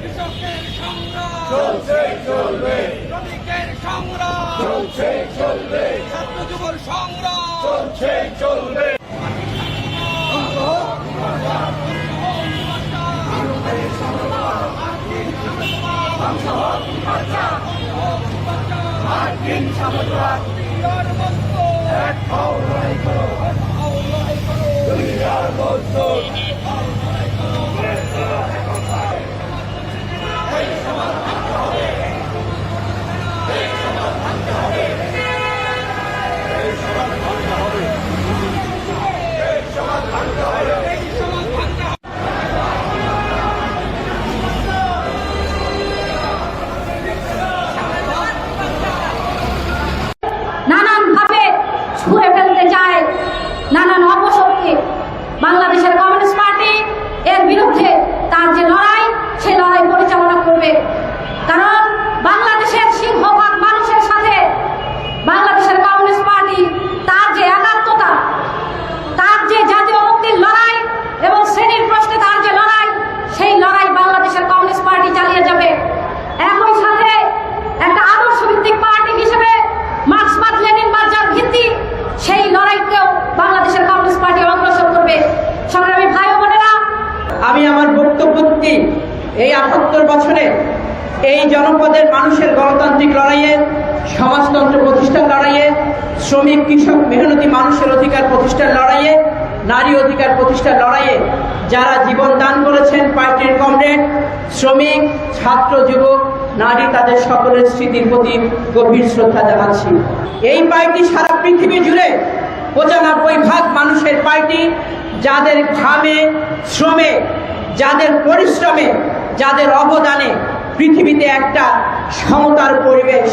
কৃষকের সংগ্রাম শ্রমিকের সংগ্রাম ছাত্র যুবর সংগ্রাম নানানভাবে ছুঁড়ে ফেলতে চায় নানান অপশক্তি। বাংলাদেশের কমিউনিস্ট পার্টি এর বিরুদ্ধে তার যে লড়াই, সেই লড়াই পরিচালনা করবে। কারণ বাংলাদেশের সিংহভাগ মানুষের সাথে বাংলাদেশের কমিউনিস্ট পার্টি তার যে একাত্মতা, তার যে জাতীয় মুক্তির লড়াই এবং শ্রেণীর প্রশ্নে তার যে লড়াই, সেই লড়াই বাংলাদেশের কমিউনিস্ট পার্টি চালিয়ে যাবে। একই সাথে একটা আদর্শ ভিত্তিক পার্টি হিসেবে মার্ক্সবাদ লেনিনবাদ যার ভিত্তি, সেই লড়াইকেও বাংলাদেশের কমিউনিস্ট পার্টি অগ্রসর করবে। সংগ্রামী ভাই ও বোনেরা, আমি আমার বক্তব্যটি এই ৭৮ বছরে এই জনপদের মানুষের গণতান্ত্রিক লড়াইয়ে, সমাজতন্ত্র প্রতিষ্ঠার লড়াইয়ে, শ্রমিক কৃষক মেহনতি মানুষের অধিকার প্রতিষ্ঠার লড়াইয়ে, নারী অধিকার প্রতিষ্ঠার লড়াইয়ে যারা জীবন দান করেছেন পার্টির কমরেড, শ্রমিক, ছাত্র, যুবক, নারী, তাদের সকলের স্মৃতির প্রতি গভীর শ্রদ্ধা জানাচ্ছি। এই পার্টি সারা পৃথিবী জুড়ে ৯৫% মানুষের পার্টি, যাদের ঘামে, শ্রমে, যাদের পরিশ্রমে, যাদের অবদানে পৃথিবীতে একটা সমতার পরিবেশ,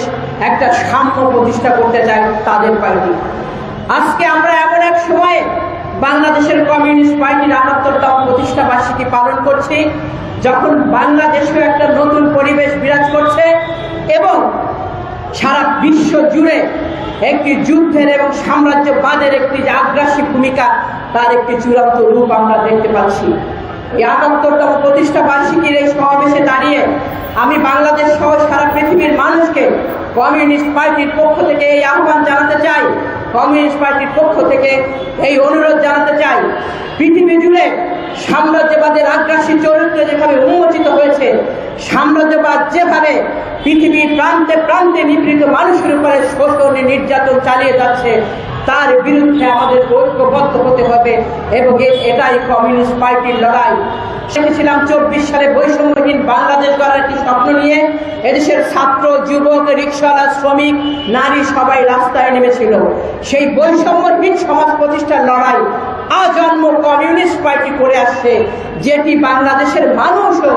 একটা সাম্য প্রতিষ্ঠা করতে চায় তাদের পার্টি। আজকে আমরা এমন এক সময়ে বাংলাদেশের কমিউনিস্ট পার্টির ৭৮তম প্রতিষ্ঠা বার্ষিকী পালন করছি, যখন বাংলাদেশেও একটা নতুন পরিবেশ বিরাজ করছে এবং সারা বিশ্ব জুড়ে একটি যুদ্ধের এবং সাম্রাজ্যবাদের একটি যে আগ্রাসী ভূমিকা, তার একটি চূড়ান্ত রূপ আমরা দেখতে পাচ্ছি। এই ৭৮তম প্রতিষ্ঠা বার্ষিকীর এই সমাবেশে দাঁড়িয়ে আমি বাংলাদেশ সহ সারা পৃথিবীর মানুষকে কমিউনিস্ট পার্টির পক্ষ থেকে এই আহ্বান জানাতে চাই, কমিউনিস্ট পার্টির পক্ষ থেকে এই অনুরোধ জানাতে চাই, পৃথিবী জুড়ে সাম্রাজ্যবাদের আগ্রাসী চরিত্র যেভাবে উন্মোচিত হয়েছে, সাম্রাজ্যবাদ যেভাবে পৃথিবীর প্রান্তে প্রান্তে নিপীড়িত মানুষের উপরে শোষণ নির্যাতন চালিয়ে যাচ্ছে, তার বিরুদ্ধে আমাদের ঐক্যবদ্ধ হতে হবে এবং এটাই কমিউনিস্ট পার্টির লড়াই। সেছিলাম ২৪ সালে বৈষম্যহীন বাংলাদেশ গড়ার একটি স্বপ্ন নিয়ে এদেশের ছাত্র, যুবক, রিকশাওয়ালা, শ্রমিক, নারী সবাই রাস্তায় নেমেছিল। সেই বৈষম্যহীন সমাজ প্রতিষ্ঠার লড়াই আজন্ম কমিউনিস্ট পার্টি করে আসছে, যেটি বাংলাদেশের মানুষও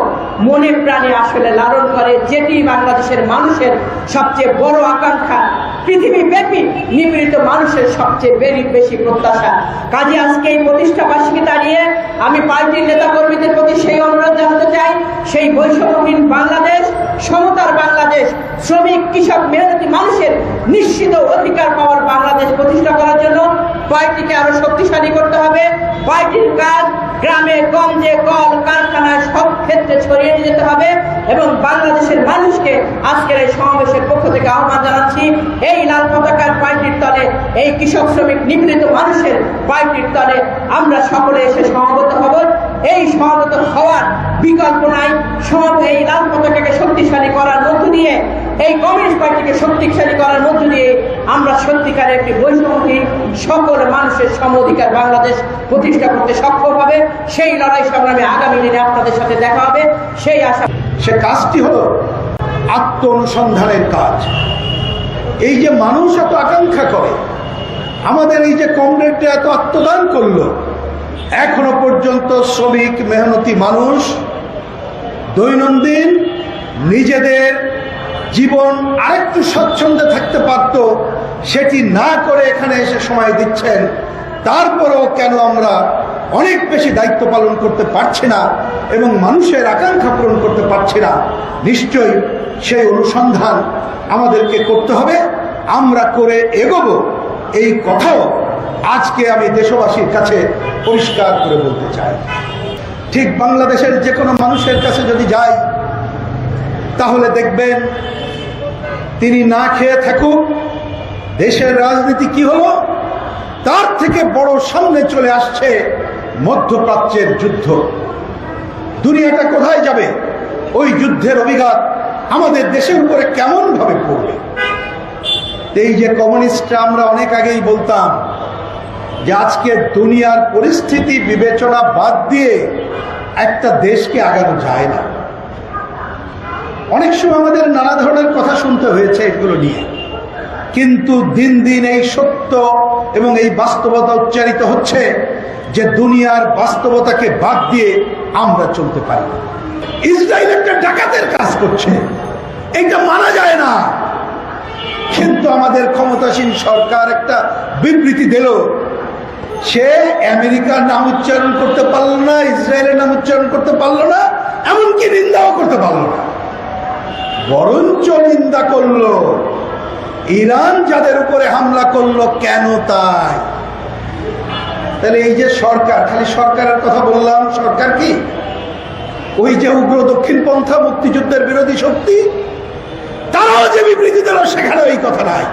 মনে প্রাণে আসলে লালন করে, যেটি বাংলাদেশের মানুষের সবচেয়ে বড় আকাঙ্ক্ষা, পৃথিবীব্যাপী নিপীড়িত মানুষের সবচেয়ে বেশি প্রত্যাশা। কাজে আজকে এই প্রতিষ্ঠা বার্ষিকী দাঁড়িয়ে আমি পার্টির নেতা কর্মীদের প্রতি সেই অনুরোধ জানাতে চাই, সেই বৈষম্যহীন বাংলাদেশ, সমতার বাংলাদেশ, শ্রমিক, কৃষক, মেহনতি মানুষের নিশ্চিত অধিকার পাওয়ার বাংলাদেশ প্রতিষ্ঠা করার জন্য পার্টিকে আরো শক্তিশালী করতে হবে। পার্টির কাজ গ্রামে, গঞ্জে, কল কারখানায় সব ক্ষেত্রে ছড়িয়ে যেতে হবে এবং বাংলাদেশের মানুষকে আজকের এই সমাবেশের পক্ষ থেকে আহ্বান জানাচ্ছি, এই লাল পতাকার পার্টির তলে, এই কৃষক, শ্রমিক, নিপীড়িত মানুষের পার্টির তলে আমরা সকলে এসে সমবেত হব। এই সমবেত হওয়ার বিকল্প নাই। এই লাল পতাকাকে শক্তিশালী করার মধ্য দিয়ে, এই কমিউনিস্ট পার্টিকে শক্তিশালী করার মধ্য দিয়ে আমরা সত্যিকারের একটি বৈষম্যহীন সকল মানুষের সম অধিকার বাংলাদেশ প্রতিষ্ঠা করতে সক্ষম হবে। সেই লড়াই সংগ্রামে আগামী দিনে আপনাদের সাথে দেখা হবে, সেই আশা। সে কাজটি হলো আত্ম অনুসন্ধানের কাজ। এই যে মানুষ এত আকাঙ্ক্ষা করে, আমাদের এই যে কমরেডরা এত আত্মদান করলো, এখনো পর্যন্ত শ্রমিক মেহনতি মানুষ দৈনন্দিন নিজেদের জীবন আরেকটু স্বচ্ছন্দে থাকতে পারত, সেটি না করে এখানে এসে সময় দিচ্ছেন। তারপরেও কেন আমরা অনেক বেশি দায়িত্ব পালন করতে পারছি না এবং মানুষের আকাঙ্ক্ষা পূরণ করতে পারছি না? নিশ্চয়ই সেই অনুসন্ধান আমাদেরকে করতে হবে, আমরা করে এগোবো, এই কথাও আজকে আমি দেশবাসীর কাছে পরিষ্কার করে বলতে চাই। ঠিক বাংলাদেশের যে কোনো মানুষের কাছে যদি যাই তাহলে দেখবেন তিনি না খেয়ে থাকুক, দেশের রাজনীতি কি হলো তার থেকে বড় সামনে চলে আসছে মধ্যপ্রাচ্যের যুদ্ধ। দুনিয়াটা কোথায় যাবে? ওই যুদ্ধের অভিঘাত আমাদের দেশের উপরে কেমন ভাবে পড়বে? এই যে কমিউনিস্টরা, আমরা অনেক আগেই বলতাম যে আজকে দুনিয়ার পরিস্থিতি বিবেচনা বাদ দিয়ে একটা দেশকে আগানো যায় না। অনেক সময় আমাদের নানা ধরনের কথা শুনতে হয়েছে এগুলো নিয়ে, কিন্তু দিন দিন এই সত্য এবং এই বাস্তবতা উচ্চারিত হচ্ছে যে দুনিয়ার বাস্তবতাকে বাদ দিয়ে আমরা চলতে পারি না। ইসরায়েল একটা ডাকাতের কাজ করছে, এটা মানা যায় না, কিন্তু আমাদের ক্ষমতাসীন সরকার একটা বিবৃতি দিল, সে আমেরিকার নাম উচ্চারণ করতে পারল না, ইসরায়েলের নাম উচ্চারণ করতে পারল না, এমনকি নিন্দাও করতে পারল না, বরঞ্চ নিন্দা করলো ইরান যাদের উপরে হামলা করলো কেন তাই। তাহলে এই যে সরকার, খালি সরকারের কথা বললাম, সরকার কি ওই যে উগ্র দক্ষিণপন্থা মুক্তিযুদ্ধের বিরোধী শক্তি, তারাও যে বিবৃতি দিল সেখানে এই কথা নাই।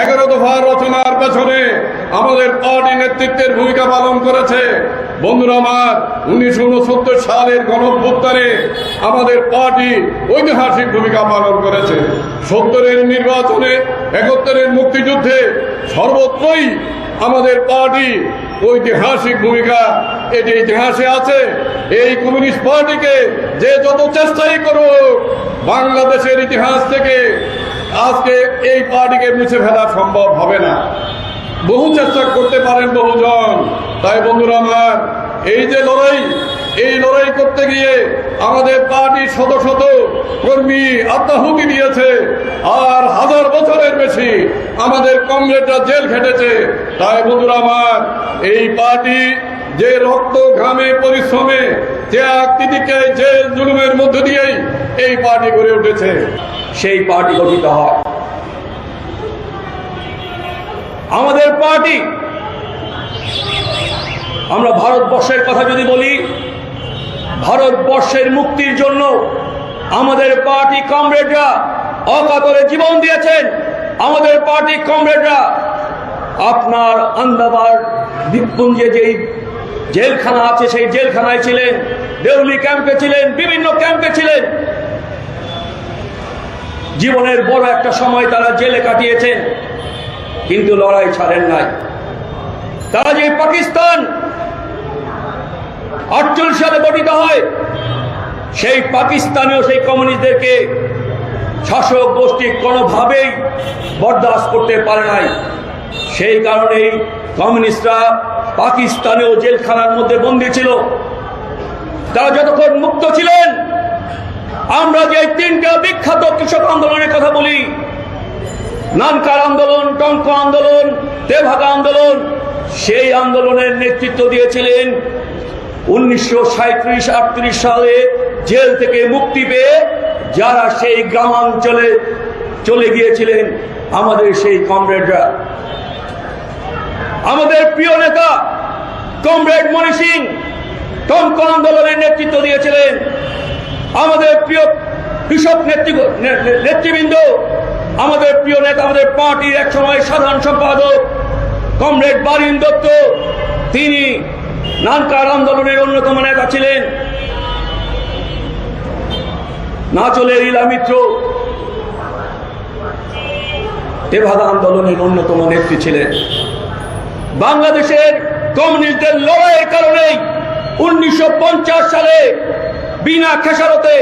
11 দফা রচনার পেছনে আমাদের পার্টি নেতৃত্বের ভূমিকা পালন করেছে। বন্ধুরা আমার, 1969 সালের গণঅভ্যুত্থানে আমাদের পার্টি ঐতিহাসিক ভূমিকা পালন করেছে। 70-এর নির্বাচনে, 71-এর মুক্তিযুদ্ধে সর্বত্রই আমাদের পার্টি ঐতিহাসিক ভূমিকা এটি ইতিহাসে আছে। এই কমিউনিস্ট পার্টিকে যে যত চেষ্টাই করুক, বাংলাদেশের ইতিহাস থেকে আজকে এই পার্টিকে মুছে ফেলা সম্ভব হবে না। বহু চেষ্টা করতে পারেন বহুজন। তাই বন্ধুরা আমার, এই যে লড়াই, এই লড়াই করতে গিয়ে আমাদের পার্টির শত শত কর্মী আত্মাহুতি দিয়েছে, আর 1000 বছরের বেশি আমাদের কমরেডরা জেল খেটেছে। তাই বন্ধুরা আমার, এই পার্টি যে রক্ত ঘামে পরিশ্রমে ত্যাগ তিতিকে যে জুলুমের মধ্য দিয়েই এই পার্টি গড়ে উঠেছে, সেই পার্টি গঠিত হয়। আমাদের পার্টি, আমরা ভারতবর্ষের কথা যদি বলি, ভারতবর্ষের মুক্তির জন্য আমাদের পার্টি কমরেডরা অকাতরে জীবন দিয়েছেন। আমাদের পার্টি কমরেডরা আপনার আন্দামান দ্বীপপুঞ্জে যেই জেলখানা আছে সেই জেলখানায় ছিলেন, দেউলি ক্যাম্পে ছিলেন, বিভিন্ন ক্যাম্পে ছিলেন। জীবনের বড় একটা সময় তারা জেলে কাটিয়েছেন, কিন্তু লড়াই ছাড়েন নাই। তারা যে পাকিস্তান 48 সালে গঠিত হয়, সেই পাকিস্তানেও সেই কমিউনিস্টদেরকে শাসক গোষ্ঠী কোনোভাবেই বরদাস্ত করতে পারে নাই। সেই কারণেই কমিউনিস্টরা পাকিস্তানেও জেলখানার মধ্যে বন্দী ছিল। তারা যতক্ষণ মুক্ত ছিলেন, আমরা যে 3টা বিখ্যাত কৃষক আন্দোলনের কথা বলি, নানকার আন্দোলন, টঙ্ক আন্দোলন, তেভাগা আন্দোলন, সেই আন্দোলনের নেতৃত্ব দিয়েছিলেন 1937-38 সালে জেল থেকে মুক্তি পেয়ে যারা সেই গ্রামাঞ্চলে চলে গিয়েছিলেন, আমাদের সেই কমরেডরা। আমাদের প্রিয় নেতা কমরেড মণি সিং টঙ্ক আন্দোলনের নেতৃত্ব দিয়েছিলেন। আমাদের প্রিয় কৃষক নেতৃবৃন্দ, আমাদের প্রিয় নেতা, আমাদের পার্টির এক সময় সাধারণ সম্পাদক কমরেড বারিন দত্ত, তিনি নানকার আন্দোলনের অন্যতম নেতা ছিলেন। নাচলের ইলা মিত্র তেভাগা আন্দোলনের অন্যতম নেত্রী ছিলেন। বাংলাদেশের কমিউনিস্টদের লড়াইয়ের কারণেই 1950 সালে বিনা খেসারতে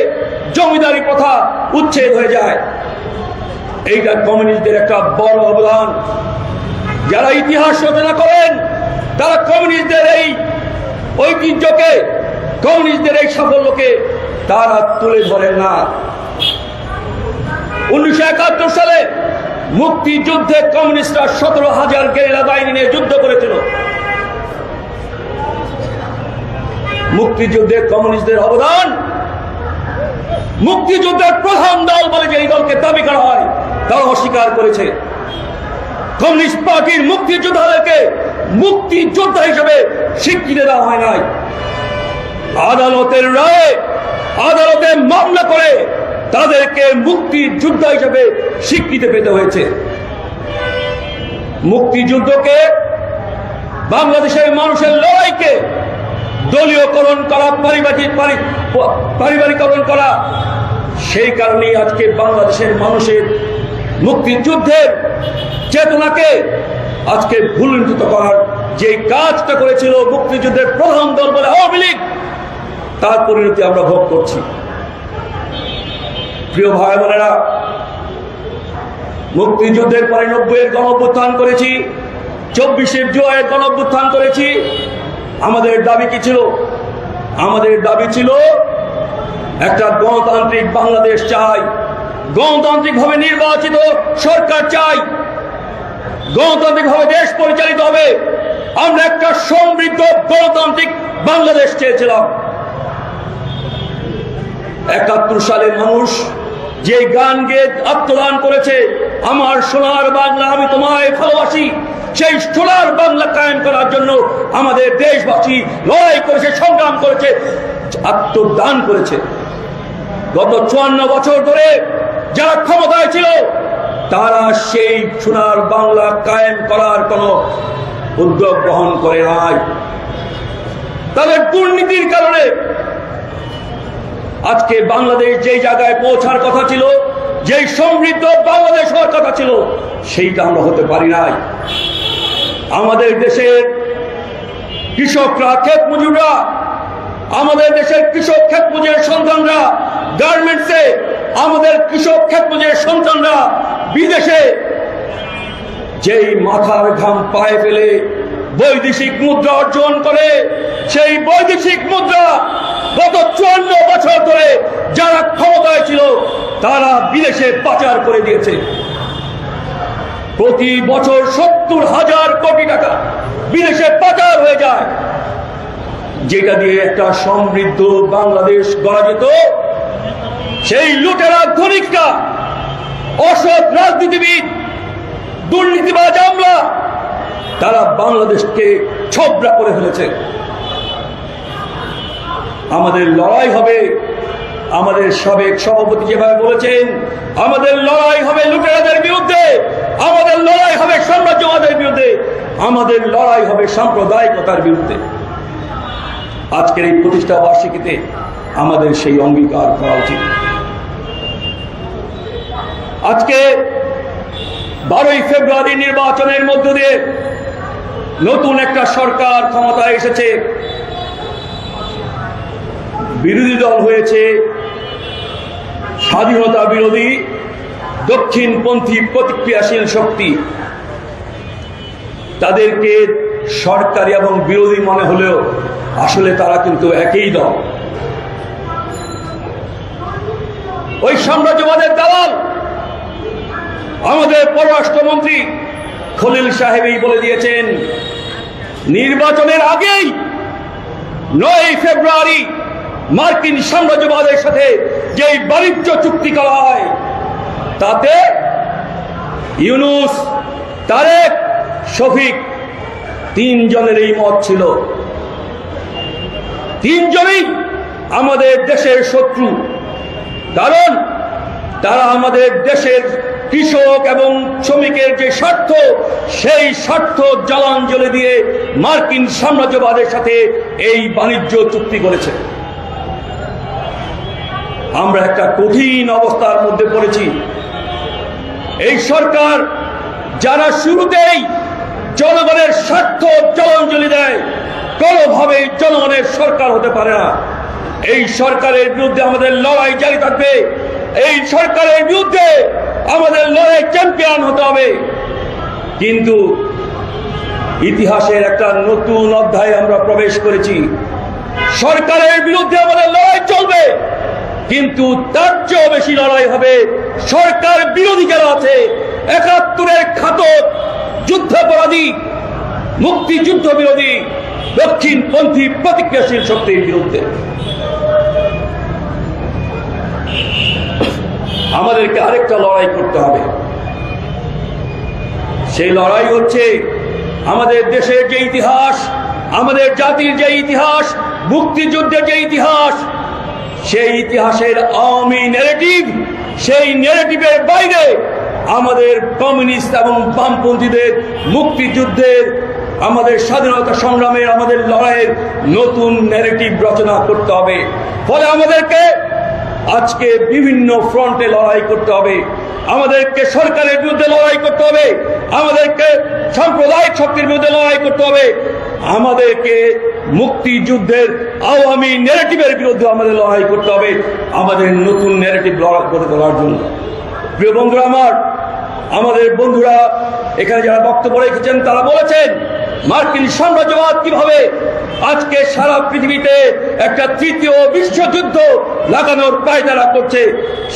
জমিদারি প্রথা উচ্ছেদ হয়ে যায়। এইটা কমিউনিস্টদের একটা বড় অবদান। যারা ইতিহাস রচনা করেন, তারা কমিউনিস্টদের এই ঐতিহ্যকে, কমিউনিস্টদের এই সাফল্যকে তারা তুলে ধরেন না। 1971 সালে মুক্তিযুদ্ধে কমিউনিস্টরা 17,000 গেরিলা বাহিনী নিয়ে যুদ্ধ করেছিল। মুক্তিযুদ্ধে কমিউনিস্টদের অবদান, মুক্তিযুদ্ধের প্রধান দল বলে যে এই দলকে দাবি করা হয়, তারা অস্বীকার করেছে। কমিউনিস্ট পার্টির মুক্তিযোদ্ধাদেরকে মুক্তিযোদ্ধা হিসেবে স্বীকৃতি দেওয়া হয় নাই। আদালতের রায়ে, আদালতে মামলা করে তাদেরকে মুক্তিযোদ্ধা হিসেবে স্বীকৃতি পেতে হয়েছে। মুক্তিযুদ্ধকে, বাংলাদেশের মানুষের লড়াইকে দলীয়করণ করা, পারিবারিকরণ করা, সেই কারণেই আজকে বাংলাদেশের মানুষের মুক্তিযুদ্ধের চেতনাকে আজকে ভুলুণ্ঠিত করার যে কাজটা করেছিল মুক্তিযুদ্ধের প্রধান দল বলে আওয়ামী লীগ, তার পরিণতি আমরা ভোগ করছি। প্রিয় ভাই বোনেরা, মুক্তিযুদ্ধের পরে 90-এর গণঅভ্যুত্থান করেছি, 24শে জুলাইয়ের গণঅভ্যুত্থান করেছি। আমাদের দাবি কি ছিল? আমাদের দাবি ছিল একটা গণতান্ত্রিক বাংলাদেশ চাই, গণতান্ত্রিকভাবে নির্বাচিত সরকার চাই, গণতান্ত্রিকভাবে দেশ পরিচালিত হবে। আমরা একটা সমৃদ্ধ গণতান্ত্রিক বাংলাদেশ চেয়েছিলাম। 71 সালে মানুষ যে গান গেয়ে আত্মদান করেছে, আমার সোনার বাংলা আমি তোমায় ভালোবাসি, সেই সোনার বাংলা কায়েম করার জন্য আমাদের দেশবাসী লড়াই করেছে, সংগ্রাম করেছে, আত্মদান করেছে। গত 54 বছর ধরে যারা ক্ষমতায় ছিল তারা সেই সোনার বাংলা কায়েম করার কোন উদ্যোগ গ্রহণ করে নাই। তাদের দুর্নীতির কারণে আজকে বাংলাদেশ যেই জায়গায় পৌঁছার কথা ছিল, যেই সমৃদ্ধ বাংলাদেশ হওয়ার কথা ছিল, সেইটা আমরা হতে পারি নাই। আমাদের দেশের কৃষকরা, ক্ষেত মজুররা, আমাদের দেশের কৃষক ক্ষেত মজুরের সন্তানরা গার্মেন্টসে, আমাদের কৃষক ক্ষেত মজুরের সন্তানরা বিদেশে যেই মাথার ঘাম পায়ে ফেলে বৈদেশিক মুদ্রা অর্জন করে, সেই বৈদেশিক মুদ্রা গত 54 বছর ধরে যারা ক্ষমতায় ছিল তারা বিদেশে পাচার করে দিয়েছে। প্রতি বছর 70,000 কোটি টাকা বিদেশে পাচার হয়ে যায়, যেটা দিয়ে একটা সমৃদ্ধ বাংলাদেশ গড়া যেত। সেই লুটেরা ধনিকরা, অসৎ রাজনীতিবিদ, দুর্নীতিবাজ আমলা, তারা বাংলাদেশকে ছোবরা করে ফেলেছে। আমাদের লড়াই হবে, আমাদের সাবেক সভাপতি যেভাবে বলেছেন, আমাদের লড়াই হবে লুটেরাদের বিরুদ্ধে, আমাদের লড়াই হবে সাম্রাজ্যবাদের বিরুদ্ধে, আমাদের লড়াই হবে সাম্প্রদায়িকতার বিরুদ্ধে। আজকের এই প্রতিষ্ঠা বার্ষিকীতে আমাদের সেই অঙ্গীকার করা উচিত। আজকে 12ই ফেব্রুয়ারি নির্বাচনের মধ্য দিয়ে নতুন একটা সরকার ক্ষমতায় এসেছে। বিরোধী দল হয়েছে স্বাধীনতা বিরোধী, দক্ষিণপন্থী, প্রতিক্রিয়াশীল শক্তি। তাদেরকে সরকারি এবং বিরোধী মনে হলেও আসলে তারা কিন্তু একই দল। ওই সাম্রাজ্যবাদের দালাল আমাদের পররাষ্ট্রমন্ত্রী খলিল সাহেবই বলে দিয়েছেন, নির্বাচনের আগেই 9ই ফেব্রুয়ারি মার্কিন সাম্রাজ্যবাদের সাথে যে বাণিজ্য চুক্তি করা হয়, তাতে ইউনূস, তারেক, শফিক 3 জনের এই মত ছিল। 3 জনই আমাদের দেশের শত্রু, কারণ তারা আমাদের দেশের কৃষক এবং শ্রমিকের যে স্বার্থ, সেই স্বার্থ জলাঞ্জলি দিয়ে মার্কিন সাম্রাজ্যবাদের সাথে এই বাণিজ্য চুক্তি করেছে। আমরা একটা কঠিন অবস্থার মধ্যে পড়েছি। এই সরকার যারা শুরুতেই জনগণের স্বার্থ জলাঞ্জলি দেয়, কোনোভাবেই জনগণের সরকার হতে পারে না। এই সরকারের বিরুদ্ধে আমাদের লড়াই জারি থাকবে। এই সরকারের বিরুদ্ধে আমাদের লড়াই চ্যাম্পিয়ন হতে হবে। কিন্তু ইতিহাসের একটা নতুন অধ্যায়ে আমরা প্রবেশ করেছি। সরকারের বিরুদ্ধে আমাদের লড়াই চলবে, কিন্তু তার চেয়েও বেশি লড়াই হবে সরকার বিরোধী যারা আছে, 71-এর ঘাতক, যুদ্ধাপরাধী, মুক্তিযুদ্ধ বিরোধী, দক্ষিণপন্থী, প্রতিক্রিয়াশীল শক্তির বিরুদ্ধে। আমাদেরকে আরেকটা লড়াই করতে হবে। সেই লড়াই হচ্ছে আমাদের দেশের যে ইতিহাস, আমাদের জাতির যে ইতিহাস, মুক্তিযুদ্ধের যে ইতিহাস, সেই ইতিহাসের আওয়ামী ন্যারেটিভ, সেই ন্যারেটিভের বাইরে আমাদের কমিউনিস্ট এবং বামপন্থীদের মুক্তিযুদ্ধের, আমাদের স্বাধীনতা সংগ্রামের, আমাদের লড়াইয়ের নতুন ন্যারেটিভ রচনা করতে হবে। ফলে আমাদেরকে আজকে বিভিন্ন ফ্রন্টে লড়াই করতে হবে, আমাদেরকে সরকারের বিরুদ্ধে লড়াই করতে হবে, আমাদেরকে সাম্প্রদায়িক শক্তির বিরুদ্ধে লড়াই করতে হবে, আমাদেরকে মুক্তিযুদ্ধের আওয়ামী ন্যারেটিভের বিরুদ্ধে আমাদের লড়াই করতে হবে, আমাদের নতুন ন্যারেটিভ লড়াই করে তোলার জন্য। প্রিয় বন্ধুরা আমার, আমাদের বন্ধুরা এখানে যারা বক্তব্য রেখেছেন তারা বলেছেন মার্কিন সাম্রাজ্যবাদ কিভাবে আজকে সারা পৃথিবীতে একটা তৃতীয় বিশ্বযুদ্ধ লাগানোর পায়তারা করছে।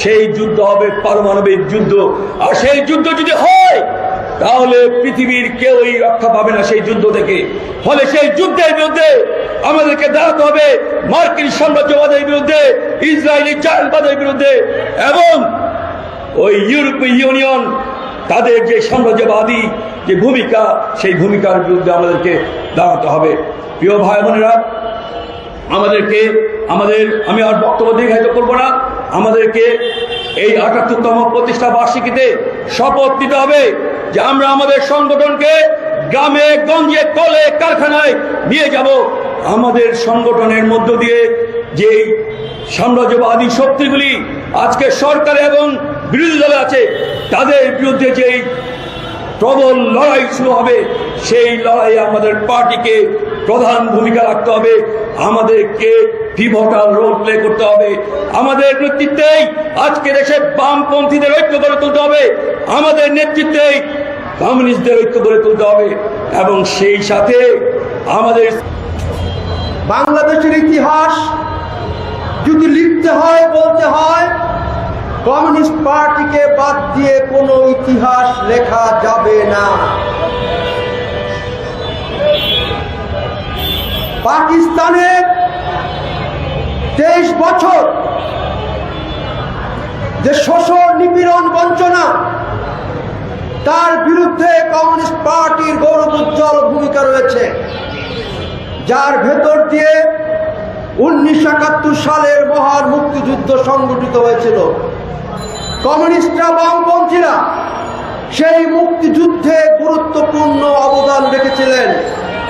সেই যুদ্ধ হবে পারমাণবিক যুদ্ধ, আর সেই যুদ্ধ যদি হয় তাহলে পৃথিবীর কেউই রক্ষা পাবে না সেই যুদ্ধ থেকে। ফলে সেই যুদ্ধের বিরুদ্ধে আমাদেরকে দাঁড়াতে হবে, মার্কিন সাম্রাজ্যবাদের বিরুদ্ধে, ইসরায়েলি জায়নবাদের বিরুদ্ধে, এবং ওই ইউরোপীয় ইউনিয়ন তাদের যে সাম্রাজ্যবাদী যে ভূমিকা, সেই ভূমিকার বিরুদ্ধে আমাদেরকে দাঁড়াতে হবে। প্রিয় ভাই বোনেরা, আমি আর বক্তব্য দীর্ঘায়িত করব না, আমাদেরকে এই ৭৮তম প্রতিষ্ঠা বার্ষিকীতে শপথ নিতে হবে যে আমরা আমাদের সংগঠনকে গ্রামে গঞ্জে কলে কারখানায় নিয়ে যাব। আমাদের সংগঠনের মধ্য দিয়ে যে সাম্রাজ্যবাদী শক্তিগুলি আজকে সরকারে এবং বিরোধী দলে আছে, তাদের বিরুদ্ধে যেই প্রবল লড়াই শুরু হবে, সেই লড়াইয়ে আমাদের পার্টিকে প্রধান ভূমিকা রাখতে হবে, আমাদেরকে পিভটাল রোল প্লে করতে হবে। আমাদের নেতৃত্বেই আজকে দেশে বামপন্থীদের ঐক্য গড়ে তুলতে হবে, আমাদের নেতৃত্বেই কমিউনিস্টদের ঐক্য গড়ে তুলতে হবে, এবং সেই সাথে আমাদের বাংলাদেশের ইতিহাস যদি লিখতে হয়, বলতে হয়, কমিউনিস্ট পার্টিকে বাদ দিয়ে কোনো ইতিহাস লেখা যাবে না। পাকিস্তানের 23 বছর যে শোষণ, নিপীড়ন, বঞ্চনা, তার বিরুদ্ধে কমিউনিস্ট পার্টির গৌরবোজ্জ্বল ভূমিকা রয়েছে, যার ভেতর দিয়ে 1971 সালের মহান মুক্তিযুদ্ধ সংগঠিত হয়েছিল। কমিউনিস্টরা, বামপন্থীরা সেই মুক্তিযুদ্ধে গুরুত্ব